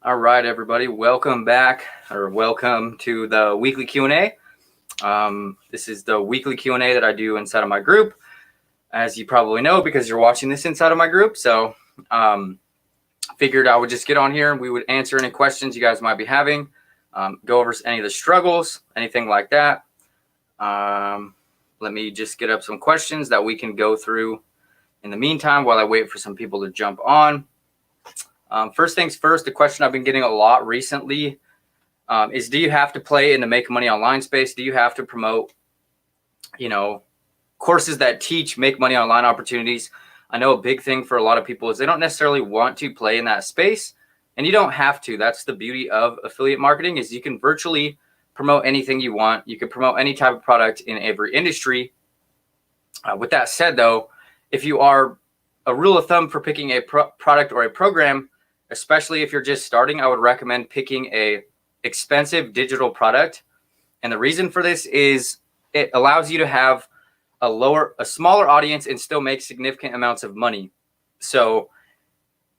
All right, everybody, welcome back, or welcome to the weekly Q&A. This is the weekly Q&A that I do inside of my group, as you probably know because you're watching this inside of my group. So figured I would just get on here and we would answer any questions you guys might be having, go over any of the struggles, anything like that. Let me just get up some questions that we can go through in the meantime while I wait for some people to jump on. First things first, the question I've been getting a lot recently is, do you have to play in the make money online space? Do you have to promote, courses that teach make money online opportunities? I know a big thing for a lot of people is they don't necessarily want to play in that space, and you don't have to. That's the beauty of affiliate marketing, is you can virtually promote anything you want. You can promote any type of product in every industry. With that said, though, if you are a rule of thumb for picking a product or a program, especially if you're just starting, I would recommend picking a expensive digital product. And the reason for this is it allows you to have a smaller audience and still make significant amounts of money. So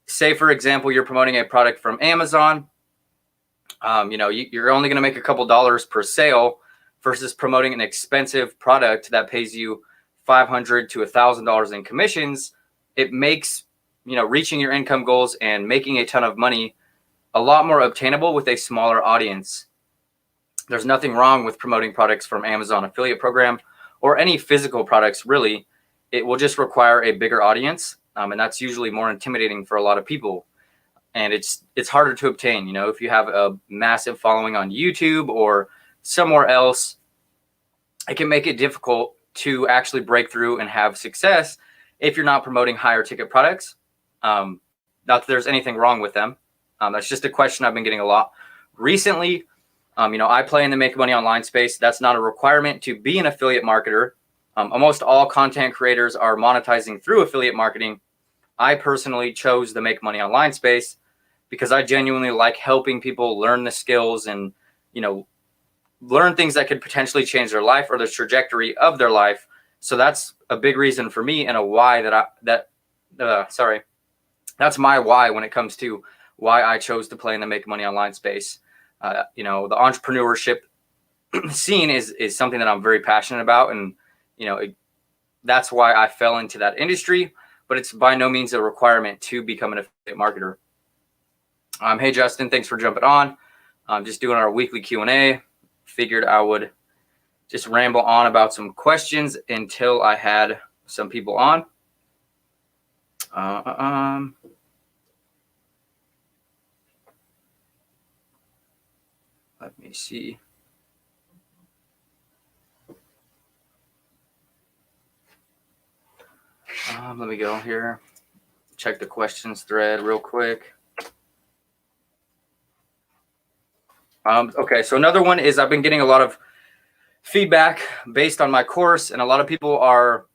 say, for example, you're promoting a product from Amazon. You're only going to make a couple dollars per sale versus promoting an expensive product that pays you $500 to $1,000 in commissions. It makes, reaching your income goals and making a ton of money a lot more obtainable with a smaller audience. There's nothing wrong with promoting products from Amazon affiliate program or any physical products, really. It will just require a bigger audience, and that's usually more intimidating for a lot of people. And it's harder to obtain. If you have a massive following on YouTube or somewhere else, it can make it difficult to actually break through and have success if you're not promoting higher ticket products. Not that there's anything wrong with them. That's just a question I've been getting a lot recently. I play in the make money online space. That's not a requirement to be an affiliate marketer. Almost all content creators are monetizing through affiliate marketing. I personally chose the make money online space because I genuinely like helping people learn the skills and, learn things that could potentially change their life or the trajectory of their life. So that's a big reason for me and a why that's my why when it comes to why I chose to play in the make money online space. The entrepreneurship scene is something that I'm very passionate about. And, that's why I fell into that industry, but it's by no means a requirement to become an affiliate marketer. Hey, Justin, thanks for jumping on. I'm just doing our weekly Q&A. Figured I would just ramble on about some questions until I had some people on. Let me see. Let me go here. Check the questions thread real quick. Okay, so another one is I've been getting a lot of feedback based on my course, and a lot of people are,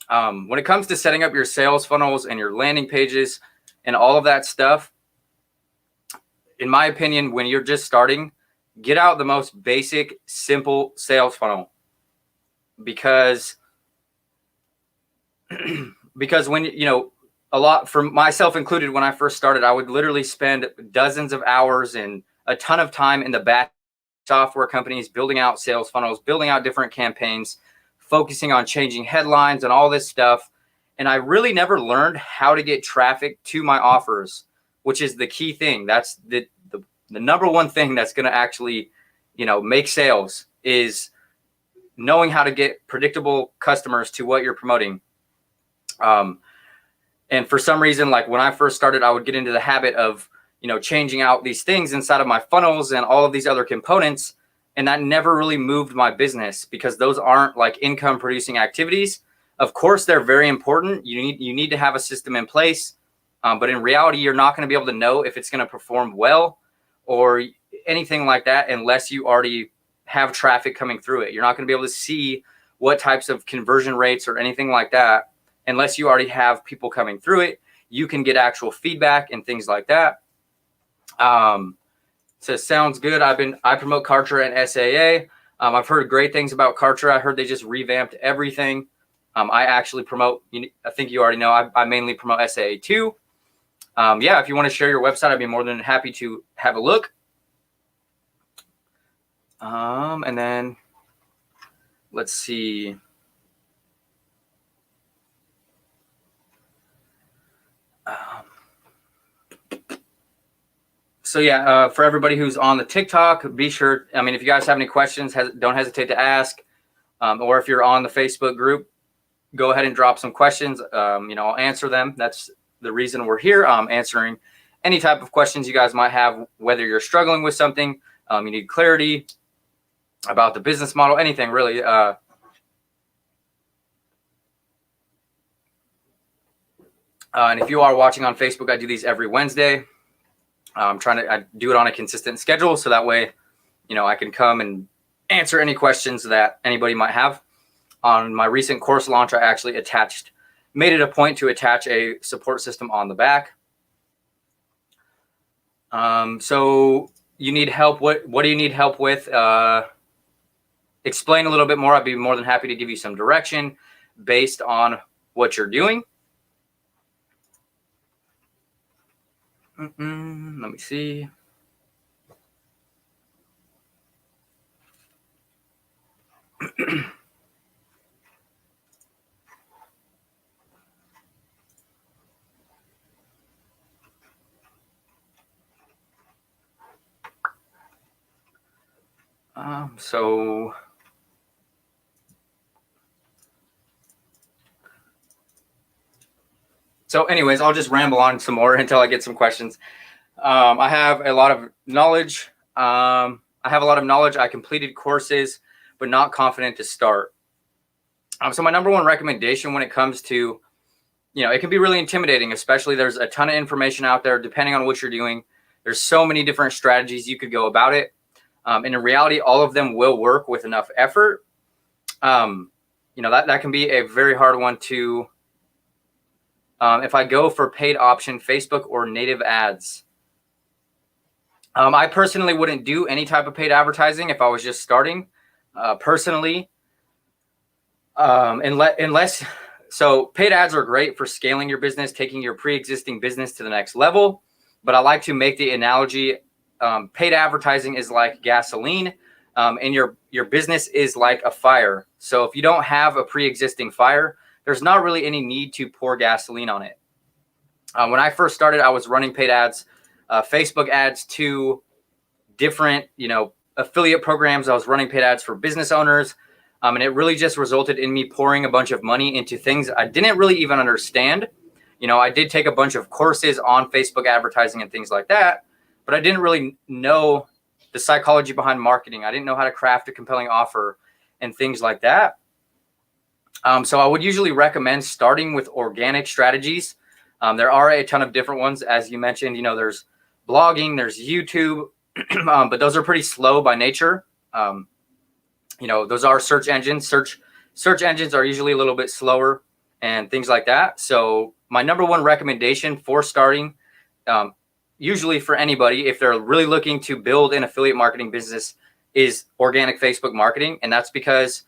when it comes to setting up your sales funnels and your landing pages and all of that stuff, in my opinion, when you're just starting, get out the most basic, simple sales funnel. Because when, a lot, for myself included, when I first started, I would literally spend dozens of hours and a ton of time in the back software companies, building out sales funnels, building out different campaigns, focusing on changing headlines and all this stuff. And I really never learned how to get traffic to my offers, which is the key thing. That's the number one thing that's going to actually, make sales, is knowing how to get predictable customers to what you're promoting. And for some reason, like when I first started, I would get into the habit of, changing out these things inside of my funnels and all of these other components. And that never really moved my business because those aren't like income producing activities. Of course, they're very important. You need to have a system in place. But in reality, you're not going to be able to know if it's going to perform well or anything like that unless you already have traffic coming through it. You're not going to be able to see what types of conversion rates or anything like that unless you already have people coming through it. You can get actual feedback and things like that. So sounds good. I promote Kartra and SAA. I've heard great things about Kartra. I heard they just revamped everything. I actually promote, I think you already know, I mainly promote SAA too. Yeah, if you want to share your website, I'd be more than happy to have a look. And then let's see. So yeah, for everybody who's on the TikTok, be sure, I mean, if you guys have any questions, don't hesitate to ask. Or if you're on the Facebook group, go ahead and drop some questions. I'll answer them. That's the reason we're here, answering any type of questions you guys might have, whether you're struggling with something, you need clarity about the business model, anything really. And if you are watching on Facebook, I do these every Wednesday. I do it on a consistent schedule, so that way, I can come and answer any questions that anybody might have. On my recent course launch, I actually made it a point to attach a support system on the back. So you need help. What do you need help with? Explain a little bit more. I'd be more than happy to give you some direction based on what you're doing. Let me see. So anyways, I'll just ramble on some more until I get some questions. I have a lot of knowledge. I completed courses, but not confident to start. So my number one recommendation when it comes to, it can be really intimidating, especially there's a ton of information out there, depending on what you're doing. There's so many different strategies you could go about it. And in reality, all of them will work with enough effort. That can be a very hard one to, if I go for paid option, Facebook or native ads. I personally wouldn't do any type of paid advertising if I was just starting, personally. So paid ads are great for scaling your business, taking your pre-existing business to the next level. But I like to make the analogy, paid advertising is like gasoline, and your business is like a fire. So if you don't have a pre-existing fire, there's not really any need to pour gasoline on it. When I first started, I was running paid ads, Facebook ads to different, affiliate programs. I was running paid ads for business owners. And it really just resulted in me pouring a bunch of money into things I didn't really even understand. I did take a bunch of courses on Facebook advertising and things like that, but I didn't really know the psychology behind marketing. I didn't know how to craft a compelling offer and things like that. So I would usually recommend starting with organic strategies. There are a ton of different ones. As you mentioned, there's blogging, there's YouTube, but those are pretty slow by nature. Those are search engines. Search engines are usually a little bit slower and things like that. So my number one recommendation for starting, usually for anybody, if they're really looking to build an affiliate marketing business, is organic Facebook marketing. And that's because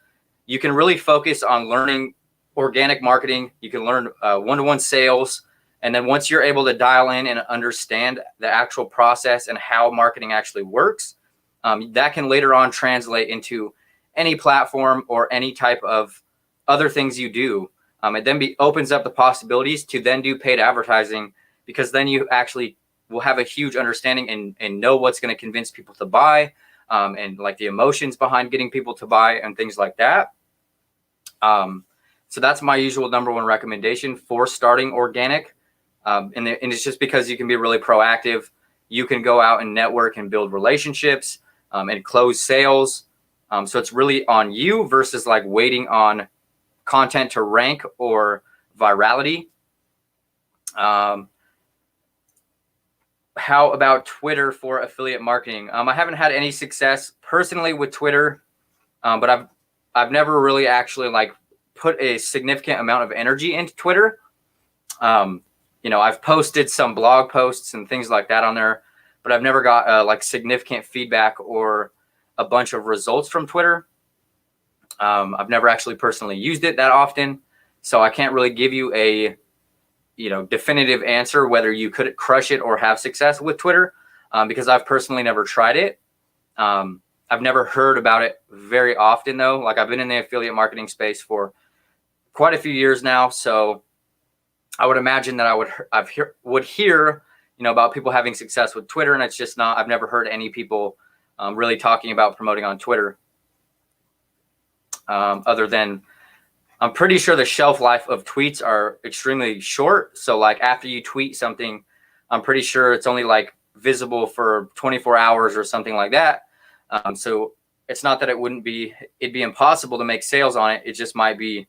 you can really focus on learning organic marketing. You can learn one-to-one sales. And then once you're able to dial in and understand the actual process and how marketing actually works, that can later on translate into any platform or any type of other things you do. It then opens up the possibilities to then do paid advertising, because then you actually will have a huge understanding and know what's going to convince people to buy, and like the emotions behind getting people to buy and things like that. So that's my usual number one recommendation for starting organic. And it's just because you can be really proactive. You can go out and network and build relationships, and close sales. So it's really on you versus like waiting on content to rank or virality. How about Twitter for affiliate marketing? I haven't had any success personally with Twitter, but I've never really actually like put a significant amount of energy into Twitter. I've posted some blog posts and things like that on there, but I've never got like significant feedback or a bunch of results from Twitter. I've never actually personally used it that often, so I can't really give you definitive answer whether you could crush it or have success with Twitter, because I've personally never tried it. I've never heard about it very often though. Like, I've been in the affiliate marketing space for quite a few years now, so I would imagine that I would hear about people having success with Twitter, and it's just not. I've never heard any people really talking about promoting on Twitter. Other than, I'm pretty sure the shelf life of tweets are extremely short. So like, after you tweet something, I'm pretty sure it's only like visible for 24 hours or something like that. So it's not that it'd be impossible to make sales on it. It just might be,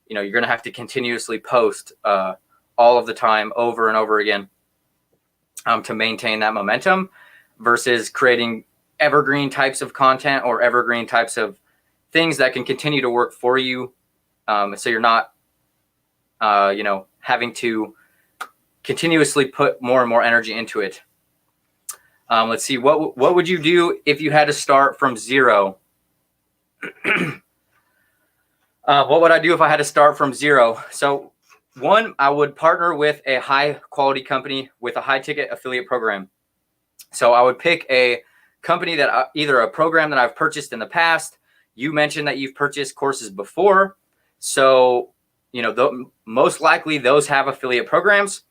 you're going to have to continuously post all of the time over and over again to maintain that momentum, versus creating evergreen types of content or evergreen types of things that can continue to work for you. So you're not, having to continuously put more and more energy into it. Let's see, what would you do if you had to start from zero? What would I do if I had to start from zero? So one, I would partner with a high quality company with a high ticket affiliate program. So I would pick a company that either a program that I've purchased in the past. You mentioned that you've purchased courses before. So, most likely those have affiliate programs.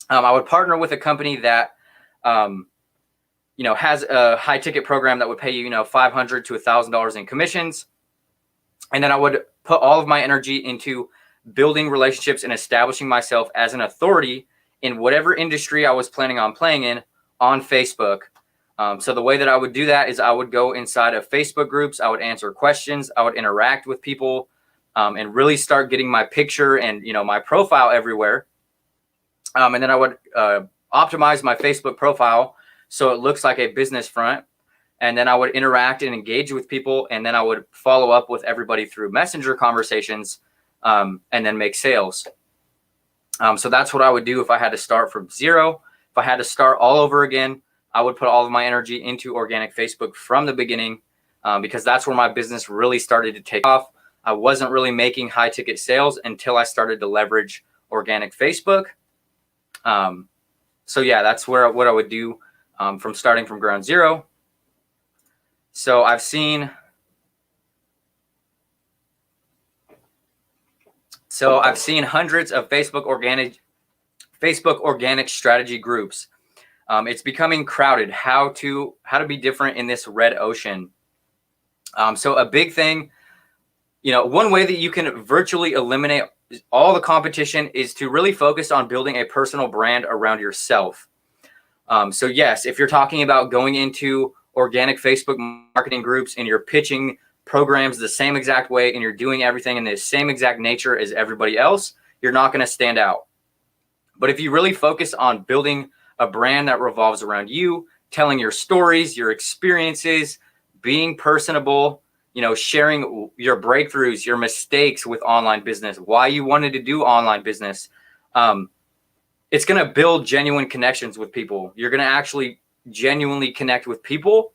I would partner with a company that, has a high ticket program that would pay you, $500 to $1,000 in commissions. And then I would put all of my energy into building relationships and establishing myself as an authority in whatever industry I was planning on playing in on Facebook. So the way that I would do that is I would go inside of Facebook groups. I would answer questions. I would interact with people, and really start getting my picture and, my profile everywhere. And then I would optimize my Facebook profile so it looks like a business front. And then I would interact and engage with people. And then I would follow up with everybody through messenger conversations, and then make sales. So that's what I would do if I had to start from zero. If I had to start all over again, I would put all of my energy into organic Facebook from the beginning, because that's where my business really started to take off. I wasn't really making high ticket sales until I started to leverage organic Facebook. So yeah, that's what I would do from starting from ground zero. So I've seen hundreds of Facebook organic strategy groups. It's becoming crowded. How to be different in this red ocean. So a big thing, one way that you can virtually eliminate all the competition is to really focus on building a personal brand around yourself. So yes, if you're talking about going into organic Facebook marketing groups and you're pitching programs the same exact way and you're doing everything in the same exact nature as everybody else, you're not going to stand out. But if you really focus on building a brand that revolves around you, telling your stories, your experiences, being personable, sharing your breakthroughs, your mistakes with online business, why you wanted to do online business, it's going to build genuine connections with people. You're going to actually genuinely connect with people.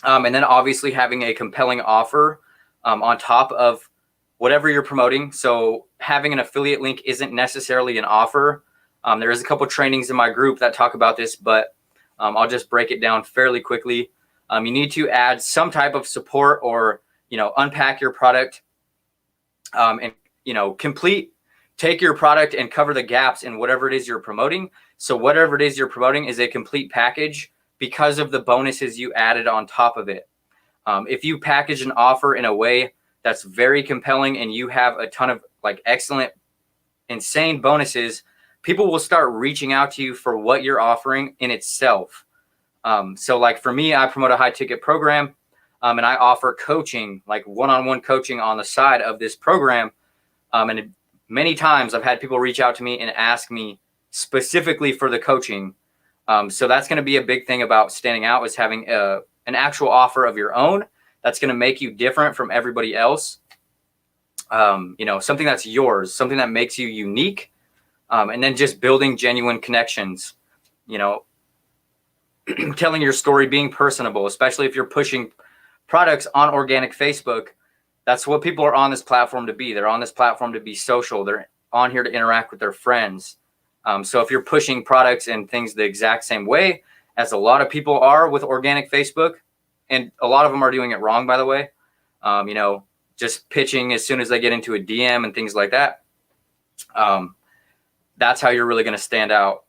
And then obviously having a compelling offer on top of whatever you're promoting. So having an affiliate link isn't necessarily an offer. There is a couple trainings in my group that talk about this, but I'll just break it down fairly quickly. You need to add some type of support or, unpack your product, and, take your product and cover the gaps in whatever it is you're promoting. So whatever it is you're promoting is a complete package because of the bonuses you added on top of it. If you package an offer in a way that's very compelling and you have a ton of excellent, insane bonuses, people will start reaching out to you for what you're offering in itself. So for me, I promote a high ticket program, and I offer coaching, one-on-one coaching on the side of this program. And many times I've had people reach out to me and ask me specifically for the coaching. So that's going to be a big thing about standing out, is having an actual offer of your own that's going to make you different from everybody else. Something that's yours, something that makes you unique. And then just building genuine connections, telling your story, being personable, especially if you're pushing products on organic Facebook. That's what people are on this platform to be. They're on this platform to be social. They're on here to interact with their friends. So if you're pushing products and things the exact same way as a lot of people are with organic Facebook, and a lot of them are doing it wrong, by the way, just pitching as soon as they get into a DM and things like that. That's how you're really going to stand out.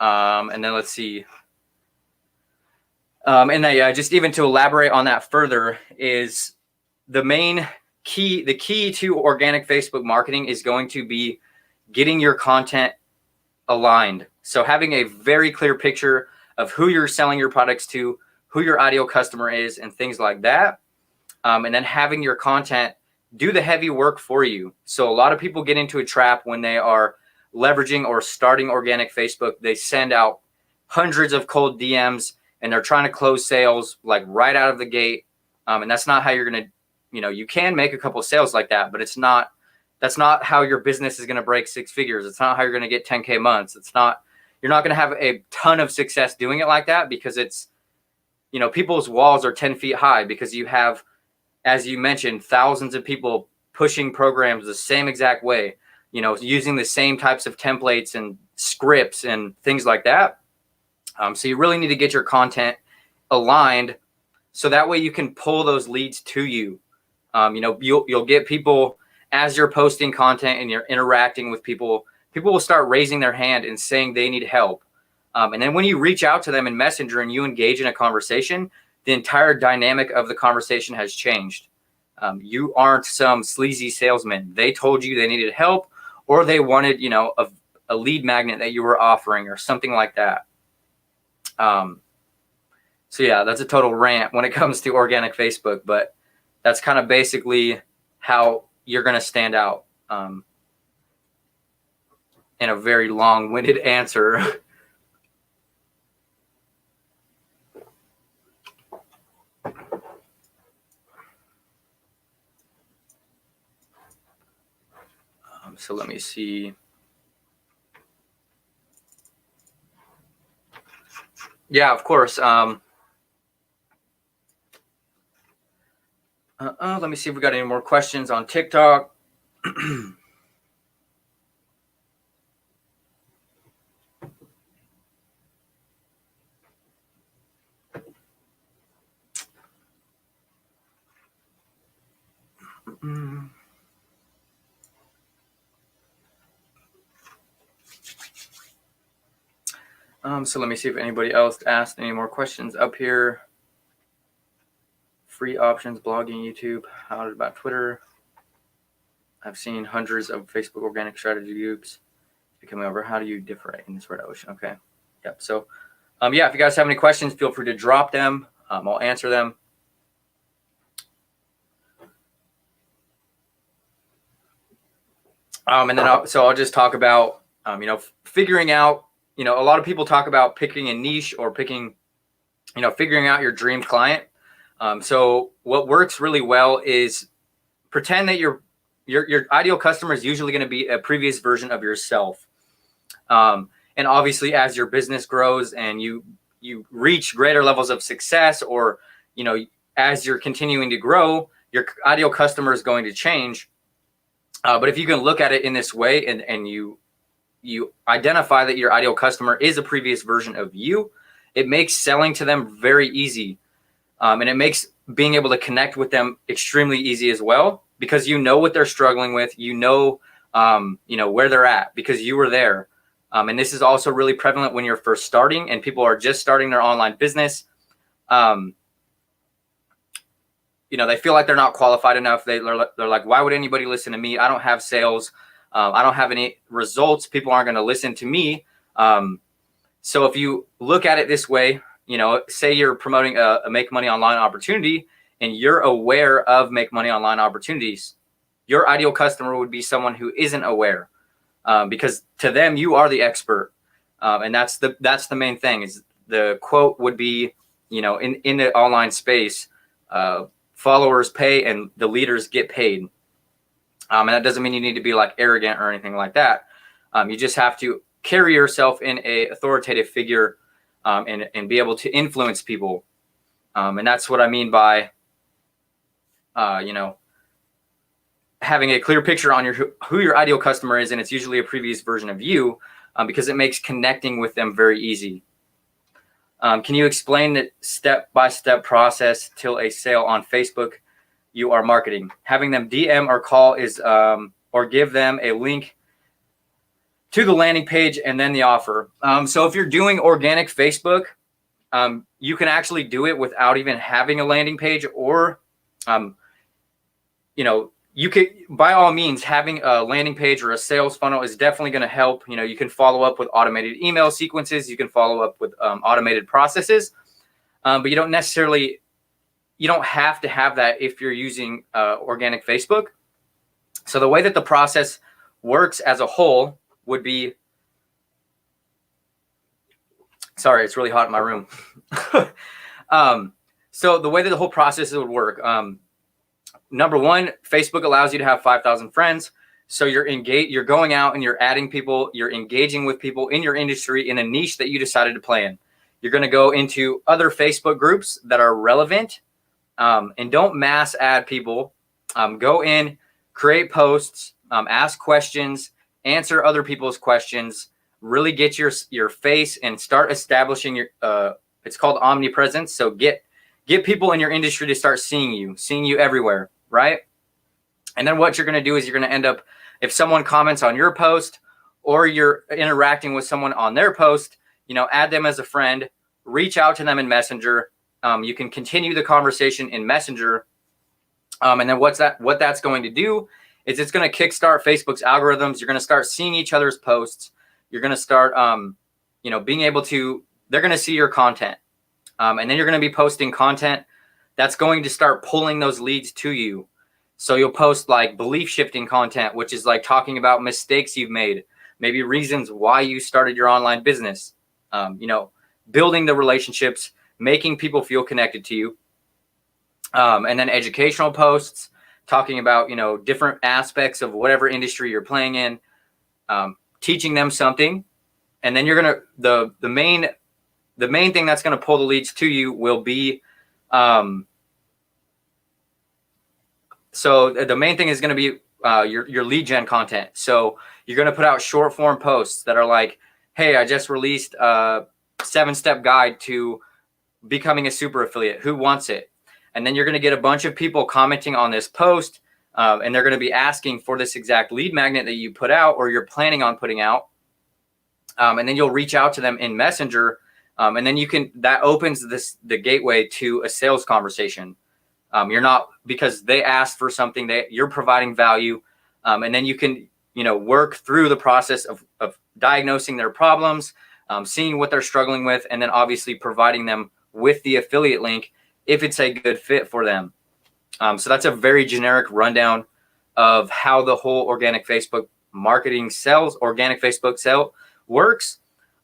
And then let's see. And then, just even to elaborate on that further is the key to organic Facebook marketing is going to be getting your content aligned. So having a very clear picture of who you're selling your products to, who your ideal customer is, and things like that. And then having your content do the heavy work for you. So a lot of people get into a trap when they are leveraging or starting organic Facebook. They send out hundreds of cold DMs and they're trying to close sales like right out of the gate. And that's not how you're going to, you can make a couple of sales like that, but that's not how your business is going to break 6 figures. It's not how you're going to get 10K months. You're not going to have a ton of success doing it like that, because it's, people's walls are 10 feet high, because you have, as you mentioned, thousands of people pushing programs the same exact way, using the same types of templates and scripts and things like that. So you really need to get your content aligned so that way you can pull those leads to you. You'll get people as you're posting content and you're interacting with people. People will start raising their hand and saying they need help. And then when you reach out to them in Messenger and you engage in a conversation, the entire dynamic of the conversation has changed. You aren't some sleazy salesman. They told you they needed help, or they wanted, a lead magnet that you were offering or something like that. So yeah, that's a total rant when it comes to organic Facebook, but that's kind of basically how you're going to stand out. In a very long-winded answer. So let me see. Yeah, of course. Let me see if we got any more questions on TikTok. So let me see if anybody else asked any more questions up here. Free options, blogging, YouTube. How about Twitter? I've seen hundreds of Facebook organic strategy groups becoming over. How do you differ in this red ocean? Okay. Yep. So, yeah, if you guys have any questions, feel free to drop them. I'll answer them. And then I'll just talk about, figuring out, a lot of people talk about picking a niche or picking, figuring out your dream client. So what works really well is pretend that your ideal customer is usually going to be a previous version of yourself. And obviously as your business grows and you reach greater levels of success, or, as you're continuing to grow, your ideal customer is going to change. But if you can look at it in this way and you identify that your ideal customer is a previous version of you, it makes selling to them very easy. And it makes being able to connect with them extremely easy as well, because you know what they're struggling with, where they're at because you were there. And this is also really prevalent when you're first starting and people are just starting their online business. They feel like they're not qualified enough. They're like, why would anybody listen to me? I don't have sales. I don't have any results. People aren't going to listen to me. So if you look at it this way, say you're promoting a make money online opportunity and you're aware of make money online opportunities, your ideal customer would be someone who isn't aware, because to them, you are the expert. And that's the main thing. Is the quote would be, in the online space, followers pay and the leaders get paid. And that doesn't mean you need to be like arrogant or anything like that. You just have to carry yourself in a authoritative figure, and be able to influence people. And that's what I mean by, having a clear picture on who your ideal customer is, and it's usually a previous version of you, because it makes connecting with them very easy. Can you explain the step-by-step process till a sale on Facebook you are marketing? Having them DM or call is, or give them a link to the landing page and then the offer. So if you're doing organic Facebook, you can actually do it without even having a landing page, or, you could, by all means, having a landing page or a sales funnel is definitely going to help. You can follow up with automated email sequences. You can follow up with automated processes, but you don't have to have that if you're using organic Facebook. So the way that the process works as a whole would be, sorry, it's really hot in my room. So the way that the whole process would work, number one, Facebook allows you to have 5,000 friends. So you're going out and you're adding people, you're engaging with people in your industry in a niche that you decided to play in. You're going to go into other Facebook groups that are relevant, and don't mass add people. Go in, create posts, ask questions, answer other people's questions, really get your face and start establishing your, it's called omnipresence. So get people in your industry to start seeing you everywhere, right? And then what you're going to do is you're going to end up, if someone comments on your post or you're interacting with someone on their post, add them as a friend, reach out to them in Messenger. You can continue the conversation in Messenger. And then what that's going to do is it's going to kickstart Facebook's algorithms. You're going to start seeing each other's posts. You're going to start, being able to, they're going to see your content. And then you're going to be posting content that's going to start pulling those leads to you. So you'll post like belief shifting content, which is like talking about mistakes you've made, maybe reasons why you started your online business, building the relationships, making people feel connected to you. And then educational posts talking about, different aspects of whatever industry you're playing in, teaching them something. And then you're going to, the main thing that's going to pull the leads to you will be, so the main thing is going to be your lead gen content. So you're going to put out short form posts that are like, hey, I just released a 7-step guide to becoming a super affiliate. Who wants it? And then you're going to get a bunch of people commenting on this post, and they're going to be asking for this exact lead magnet that you put out or you're planning on putting out. And then you'll reach out to them in Messenger. And then that opens the gateway to a sales conversation. You're not, because they asked for something that you're providing value. And then you can, work through the process of diagnosing their problems, seeing what they're struggling with, and then obviously providing them with the affiliate link if it's a good fit for them. So that's a very generic rundown of how the whole organic Facebook marketing organic Facebook sale works.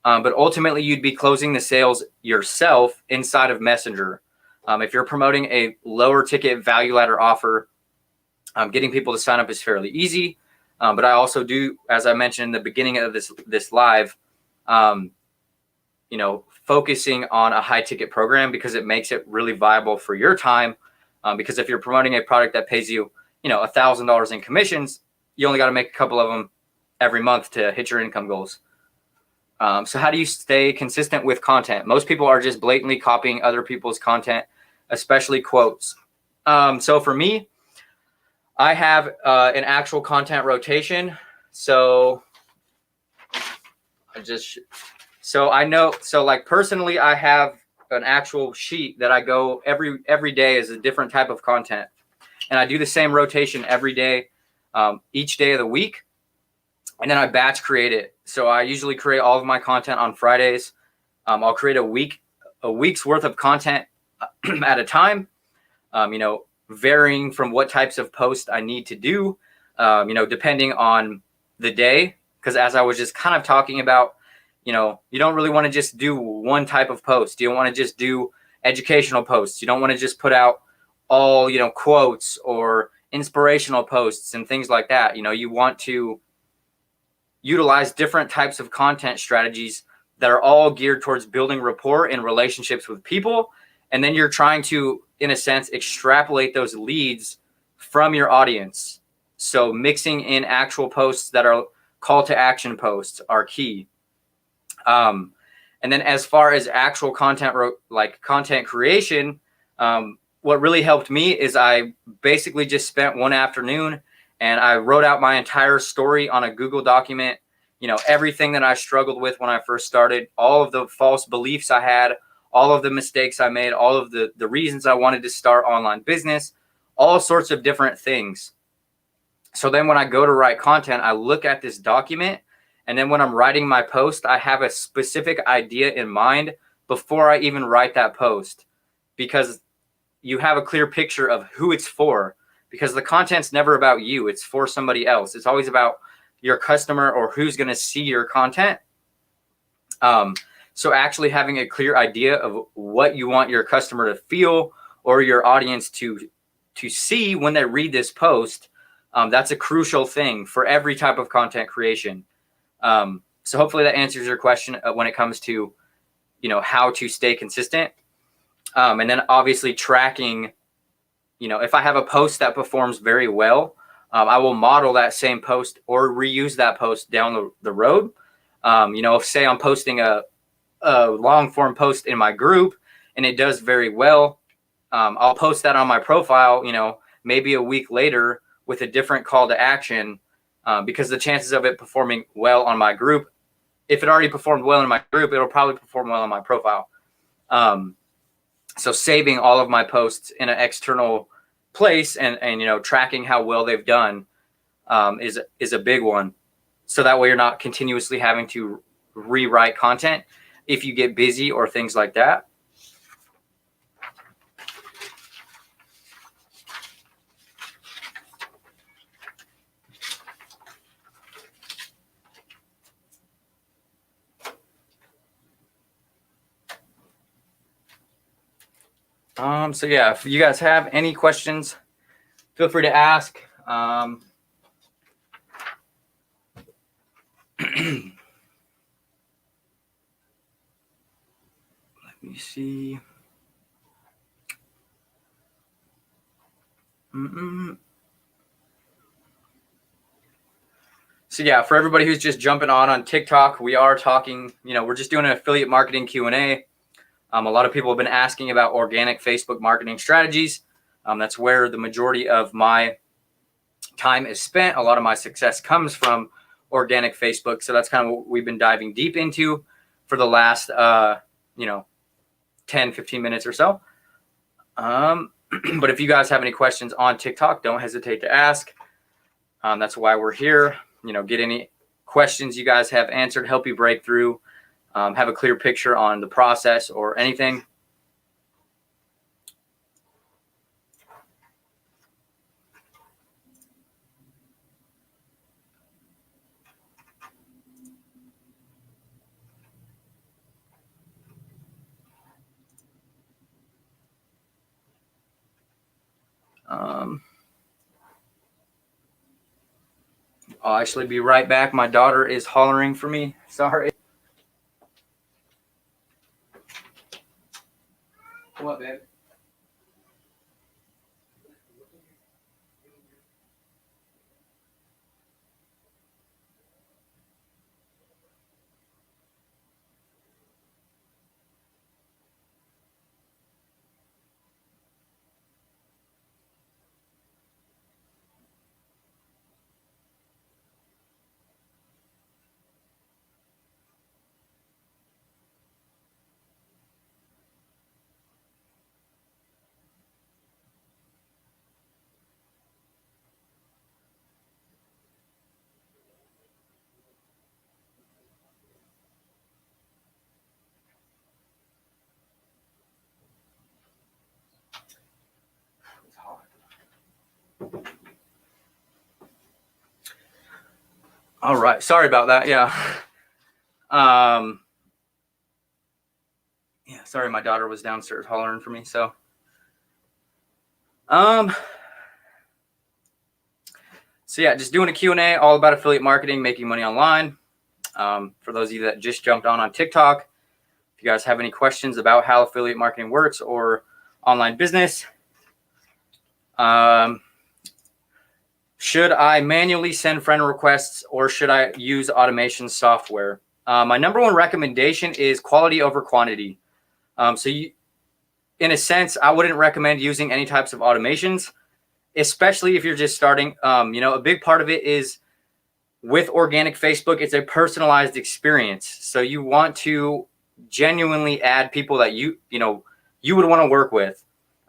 But ultimately you'd be closing the sales yourself inside of Messenger. If you're promoting a lower ticket value ladder offer, getting people to sign up is fairly easy. But I also do, as I mentioned in the beginning of this live, focusing on a high ticket program because it makes it really viable for your time. Because if you're promoting a product that pays you, $1,000 in commissions, you only got to make a couple of them every month to hit your income goals. So how do you stay consistent with content? Most people are just blatantly copying other people's content, especially quotes. So for me, I have an actual content rotation. So personally, I have an actual sheet that I go every day is a different type of content. And I do the same rotation every day, each day of the week. And then I batch create it. So I usually create all of my content on Fridays. I'll create a week's worth of content at a time, varying from what types of posts I need to do, depending on the day. Because as I was just kind of talking about, you don't really want to just do one type of post. You don't want to just do educational posts. You don't want to just put out all, quotes or inspirational posts and things like that. You want to utilize different types of content strategies that are all geared towards building rapport and relationships with people. And then you're trying to, in a sense, extrapolate those leads from your audience. So mixing in actual posts that are call to action posts are key. And then as far as actual content, like content creation, what really helped me is I basically just spent one afternoon and I wrote out my entire story on a Google document. Everything that I struggled with when I first started, all of the false beliefs I had, all of the mistakes I made, all of the reasons I wanted to start online business, all sorts of different things. So then when I go to write content, I look at this document, and then when I'm writing my post, I have a specific idea in mind before I even write that post, because you have a clear picture of who it's for, because the content's never about you. It's for somebody else. It's always about your customer or who's going to see your content. So actually having a clear idea of what you want your customer to feel or your audience to see when they read this post, that's a crucial thing for every type of content creation. So hopefully that answers your question when it comes to, how to stay consistent. And then obviously tracking, if I have a post that performs very well, I will model that same post or reuse that post down the road. If say I'm posting a long form post in my group and it does very well, I'll post that on my profile, maybe a week later with a different call to action, because the chances of it performing well on my group, if it already performed well in my group, it'll probably perform well on my profile. So saving all of my posts in an external place and tracking how well they've done is a big one. So that way you're not continuously having to rewrite content if you get busy or things like that. So yeah, if you guys have any questions, feel free to ask. Let me see. So yeah, for everybody who's just jumping on TikTok, we are talking, we're just doing an affiliate marketing Q&A. A lot of people have been asking about organic Facebook marketing strategies. That's where the majority of my time is spent. A lot of my success comes from organic Facebook. So that's kind of what we've been diving deep into for the last, 10, 15 minutes or so. But if you guys have any questions on TikTok, don't hesitate to ask. That's why we're here. Get any questions you guys have answered, help you break through, have a clear picture on the process or anything. I'll actually be right back. My daughter is hollering for me. Sorry. What, babe? All right. Sorry about that. Yeah. Yeah. Sorry, my daughter was downstairs hollering for me. So, so yeah, just doing a Q&A all about affiliate marketing, making money online. For those of you that just jumped on TikTok, if you guys have any questions about how affiliate marketing works or online business, Should I manually send friend requests or should I use automation software? My number one recommendation is quality over quantity. So you, in a sense, I wouldn't recommend using any types of automations, especially if you're just starting. A big part of it is with organic Facebook, it's a personalized experience. So you want to genuinely add people that you would want to work with.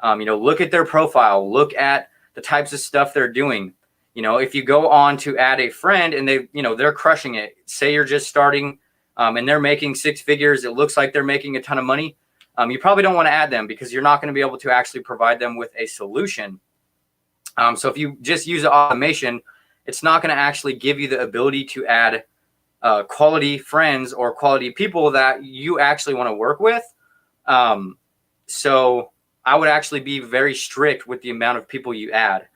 Look at their profile, look at the types of stuff they're doing. If you go on to add a friend and they're crushing it, say you're just starting and they're making six figures, it looks like they're making a ton of money. You probably don't want to add them because you're not going to be able to actually provide them with a solution. So if you just use automation, it's not going to actually give you the ability to add quality friends or quality people that you actually want to work with. So I would actually be very strict with the amount of people you add.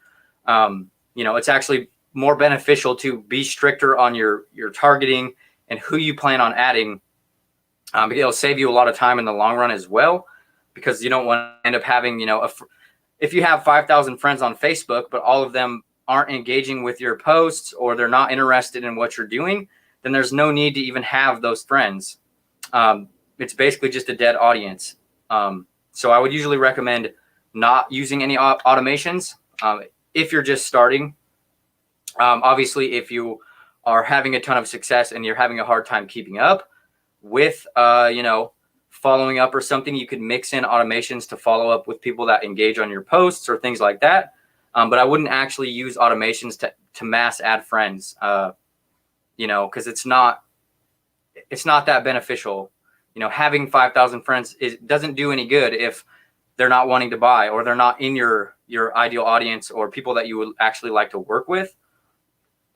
It's actually more beneficial to be stricter on your targeting and who you plan on adding. It'll save you a lot of time in the long run as well, because you don't want to end up having, if you have 5,000 friends on Facebook, but all of them aren't engaging with your posts or they're not interested in what you're doing, then there's no need to even have those friends. It's basically just a dead audience. So I would usually recommend not using any automations if you're just starting. Obviously, if you are having a ton of success and you're having a hard time keeping up with, following up or something, you could mix in automations to follow up with people that engage on your posts or things like that. But I wouldn't actually use automations to mass add friends, because it's not that beneficial. Having 5,000 friends doesn't do any good if they're not wanting to buy or they're not in your ideal audience or people that you would actually like to work with.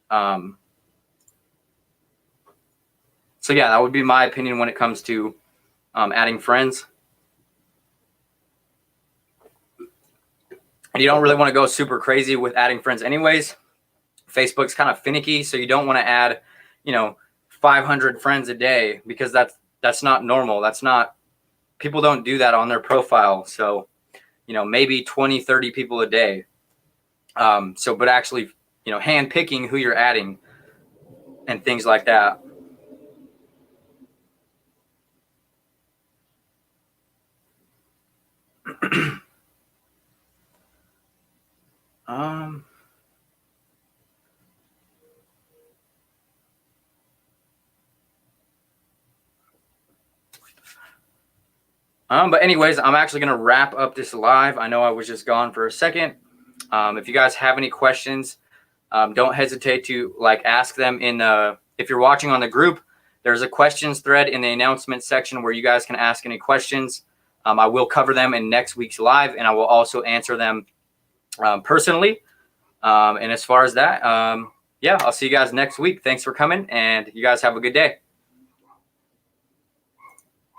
So yeah, that would be my opinion when it comes to adding friends. And you don't really want to go super crazy with adding friends anyways. Facebook's kind of finicky, so you don't want to add, 500 friends a day, because that's not normal. People don't do that on their profile. So, maybe 20, 30 people a day. But actually, hand picking who you're adding and things like that. But anyways, I'm actually going to wrap up this live. I know I was just gone for a second. If you guys have any questions, don't hesitate to ask them if you're watching on the group, there's a questions thread in the announcement section where you guys can ask any questions. I will cover them in next week's live, and I will also answer them personally. And as far as that, I'll see you guys next week. Thanks for coming, and you guys have a good day.